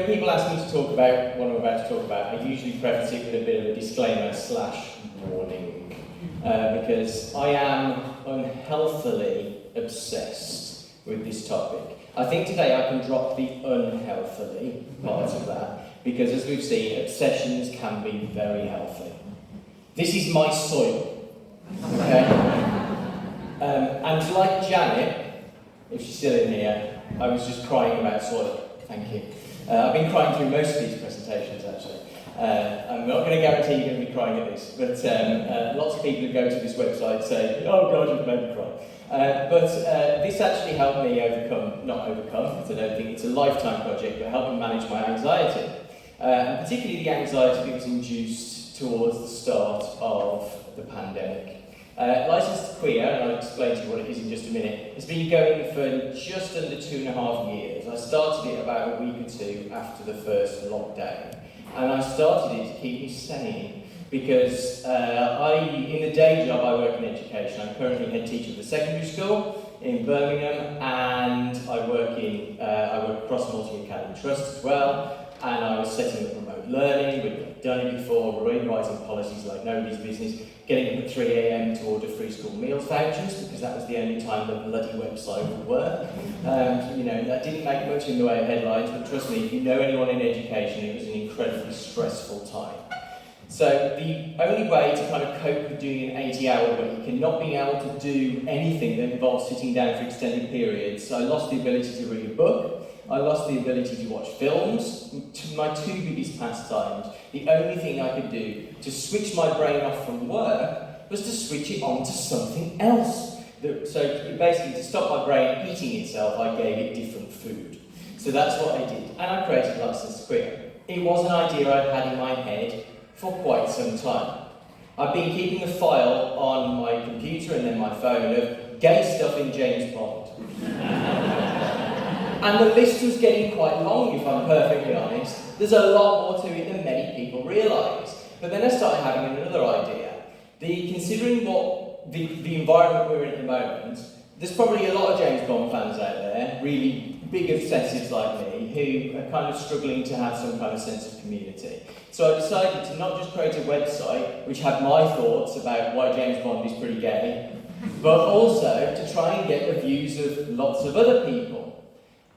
people ask me to talk about what I'm about to talk about, I usually preface it with a bit of a disclaimer / warning, because I am unhealthily obsessed with this topic. I think today I can drop the unhealthily part of that, because as we've seen, obsessions can be very healthy. This is my soil, okay? And like Janet, if she's still in here, I was just crying about soil. Thank you. I've been crying through most of these presentations, actually. I'm not going to guarantee you're going to be crying at this, but lots of people who go to this website say, oh God, you've made me cry. But this actually helped me not overcome, because I don't think it's a lifetime project, but helped me manage my anxiety. And particularly the anxiety that was induced towards the start of the pandemic. Licensed Queer, and I'll explain to you what it is in just a minute, has been going for just under 2.5 years. I started it about a week or two after the first lockdown. And I started it to keep me sane, because in the day job I work in education. I'm currently head teacher of the secondary school in Birmingham, and I work across multi-academy trust as well. And I was setting up remote learning, we've done it before, rewriting policies like nobody's business, getting up at 3 AM to order free school meals vouchers, because that was the only time the bloody website would work. That didn't make much in the way of headlines, but trust me, if you know anyone in education, it was an incredibly stressful time. So the only way to kind of cope with doing an 80-hour week and not being able to do anything that involves sitting down for extended periods, I lost the ability to read a book. I lost the ability to watch films, my two biggest pastimes. The only thing I could do to switch my brain off from work was to switch it on to something else. So basically, to stop my brain eating itself, I gave it different food. So that's what I did, and I created Licensed Queer. It was an idea I'd had in my head for quite some time. I've been keeping a file on my computer and then my phone of gay stuff in James Bond. And the list was getting quite long, if I'm perfectly honest. There's a lot more to it than many people realise. But then I started having another idea. Considering what the environment we're in at the moment, there's probably a lot of James Bond fans out there, really big obsessives like me, who are kind of struggling to have some kind of sense of community. So I decided to not just create a website which had my thoughts about why James Bond is pretty gay, but also to try and get the views of lots of other people.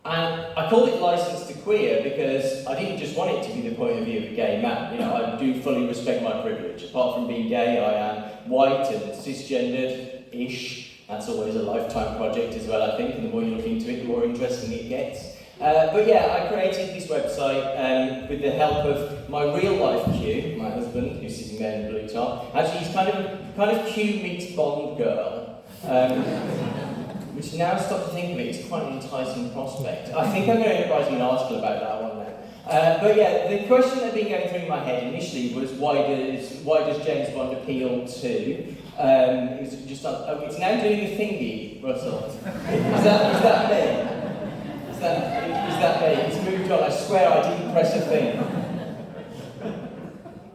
And I called it Licensed to Queer because I didn't just want it to be the point of view of a gay man. I do fully respect my privilege. Apart from being gay, I am white and cisgendered-ish. That's always a lifetime project as well, I think, and the more you look into it, the more interesting it gets. But yeah, I created this website with the help of my real-life Q, my husband, who's sitting there in the blue top. Actually, he's kind of Q meets Bond girl. Which now stop to think of it, it's quite an enticing prospect. I think I'm going to end up writing an article about that one now. But yeah, the question that had been going through my head initially was why does James Bond appeal to? It's now doing the thingy, Russell. Is that me? Is that me? It's moved on. I swear I didn't press a thing.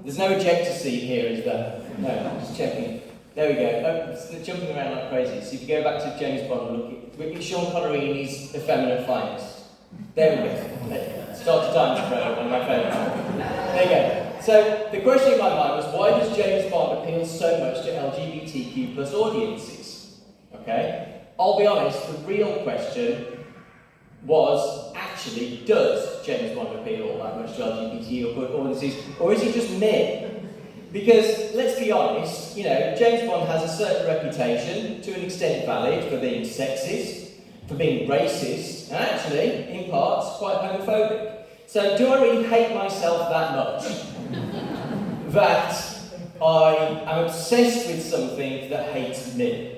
There's no ejector seat here, is there? No, I'm just checking. There we go. It's jumping around like crazy. So if you go back to James Bond and look at Sean Connery in his effeminate finest. There we go. There you go. Start to time travel, one of my favourites. There you go. So the question in my mind was, why does James Bond appeal so much to LGBTQ plus audiences? Okay? I'll be honest, the real question was, actually, does James Bond appeal all that much to LGBTQ audiences, or is it just me? Because, let's be honest, James Bond has a certain reputation, to an extent valid, for being sexist, for being racist, and actually, in parts, quite homophobic. So, do I really hate myself that much that I am obsessed with something that hates me?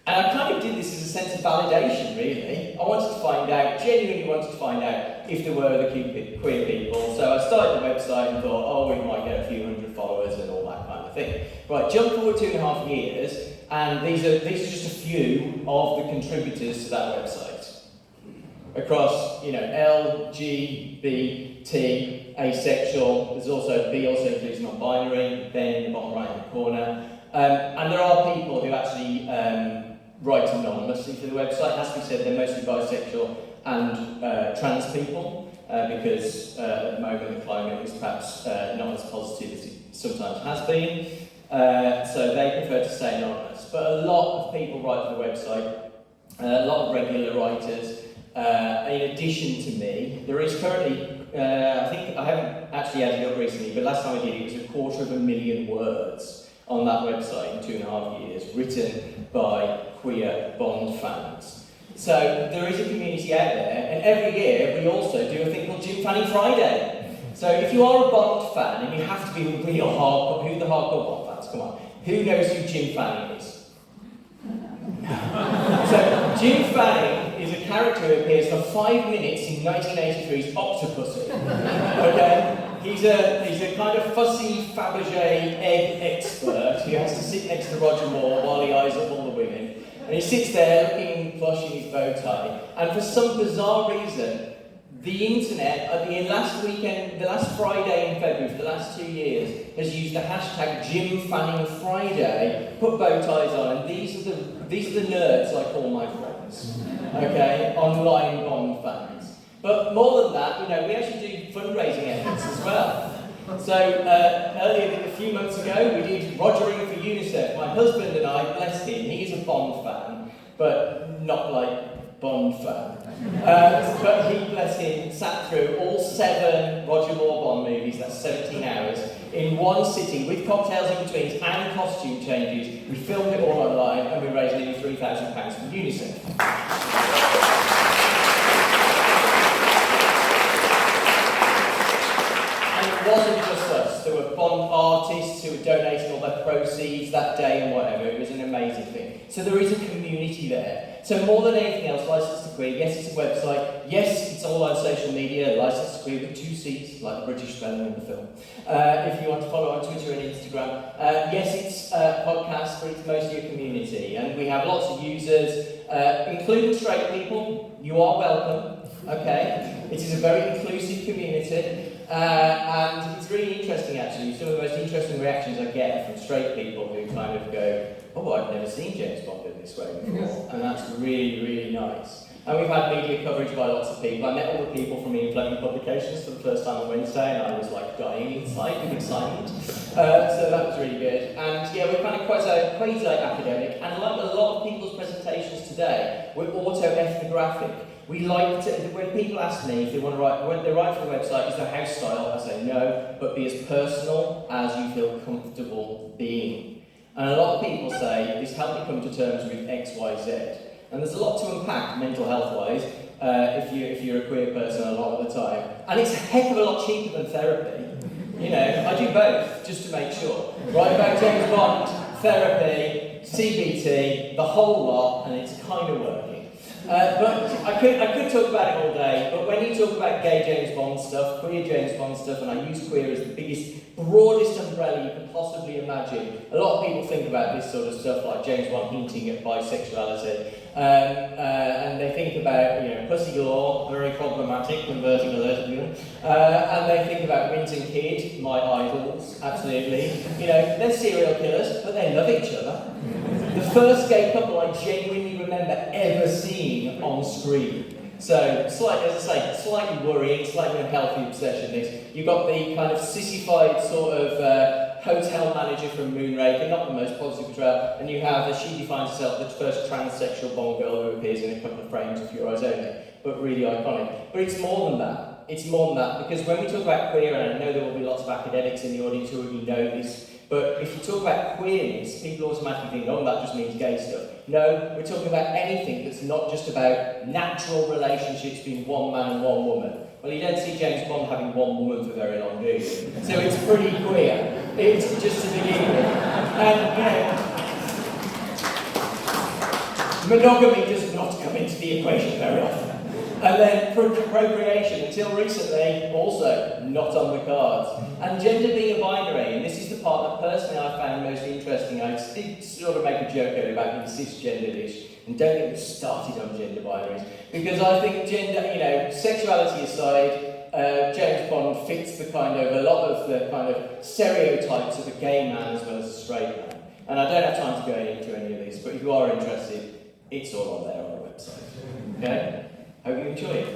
And I kind of did this as a sense of validation, really. I wanted to find out, genuinely wanted to find out if there were other queer people. So I started the website and thought, we might get a few hundred followers and all that kind of thing. Right, jump forward 2.5 years, and these are just a few of the contributors to that website. Across, L, G, B, T, asexual, there's also B also includes non-binary, then in the bottom right-hand corner. And there are people who actually write anonymously for the website. As we said, they're mostly bisexual and trans people. because at the moment the climate is perhaps not as positive as it sometimes has been. So they prefer to stay anonymous. But a lot of people write for the website, a lot of regular writers. In addition to me, there is currently, I think I haven't actually added it up recently, but last time I did it was 250,000 words on that website in 2.5 years, written by queer Bond fans. So there is a community out there, and every year we also do a thing called Jim Fanning Friday. So if you are a Bond fan, and you have to be a real hardcore, who are the hardcore Bond fans? Come on. Who knows who Jim Fanning is? So Jim Fanning is a character who appears for 5 minutes in 1983's Octopussy. Okay? He's a kind of fussy Fabergé egg expert who has to sit next to Roger Moore while he eyes up all the women. And he sits there looking plush in his bow tie. And for some bizarre reason, the internet, the last Friday in February, for the last 2 years, has used the hashtag Jim Fanning Friday, put bow ties on, and these are the nerds I call my friends. Okay? Online Bond fans. But more than that, we actually do fundraising efforts as well. So earlier, a few months ago, we did Rogering for UNICEF. My husband and I, bless him, he's a Bond fan, but not like Bond fan. But he, bless him, sat through all 7 Roger Moore Bond movies, that's 17 hours, in one sitting with cocktails in between and costume changes. We filmed it all online and we raised nearly £3,000 for UNICEF. It wasn't just us. There were Bond artists who were donating all their proceeds that day and whatever. It was an amazing thing. So there is a community there. So more than anything else, Licence to Queer, yes, it's a website. Yes, it's all on social media. Licence to Queer with 2 C's, like the British spelling in the film. If you want to follow on Twitter and Instagram. Yes, it's a podcast, but it's mostly a community. And we have lots of users, including straight people. You are welcome. Okay? It is a very inclusive community. And it's really interesting, actually. Some of the most interesting reactions I get from straight people who kind of go, oh, I've never seen James Bond in this way before. And that's really, really nice. And we've had media coverage by lots of people. I met all the people from Ian Fleming Publications for the first time on Wednesday, and I was like dying inside with excitement. So that was really good. And yeah, we're kind of quasi-academic, and like a lot of people's presentations today, we're auto-ethnographic. We like to, when people ask me if they want to write, when they write for the website, is there house style? I say no, but be as personal as you feel comfortable being. And a lot of people say, this helped me come to terms with X, Y, Z. And there's a lot to unpack mental health-wise, if you're a queer person a lot of the time. And it's a heck of a lot cheaper than therapy. I do both, just to make sure. Write about James Bond, therapy, CBT, the whole lot, and it's kind of working. But I could talk about it all day, but when you talk about gay James Bond stuff, queer James Bond stuff, and I use queer as the biggest, broadest umbrella you can possibly imagine, a lot of people think about this sort of stuff like James Bond hinting at bisexuality, and they think about, pussy galore, very problematic, converting a lesbian, and they think about Winton Kidd, my idols, absolutely. They're serial killers, but they love each other. The first gay couple I genuinely remember ever seeing on screen. So, slightly worrying, slightly unhealthy obsession. You've got the kind of sissified sort of hotel manager from Moonraker, not the most positive portrayal, and you have, as she defines herself, the first transsexual Bond girl who appears in a couple of frames of Your Eyes Only, but really iconic. But it's more than that. It's more than that, because when we talk about queer, and I know there will be lots of academics in the audience who already know this, but if you talk about queerness, people automatically think, oh, that just means gay stuff. No, we're talking about anything that's not just about natural relationships between one man and one woman. Well, you don't see James Bond having one woman for very long, do you? So it's pretty queer. It's just to begin with. And, monogamy does not come into the equation very often. And then procreation, until recently, also not on the cards. And gender being a binary, and this is the part that personally I found most interesting. I did sort of make a joke earlier about being cisgendered-ish, and don't get me started on gender binaries, because I think gender, sexuality aside, James Bond fits the a lot of the kind of stereotypes of a gay man as well as a straight man. And I don't have time to go into any of these, but if you are interested, it's all on there on the website. Okay? Hope you enjoy it.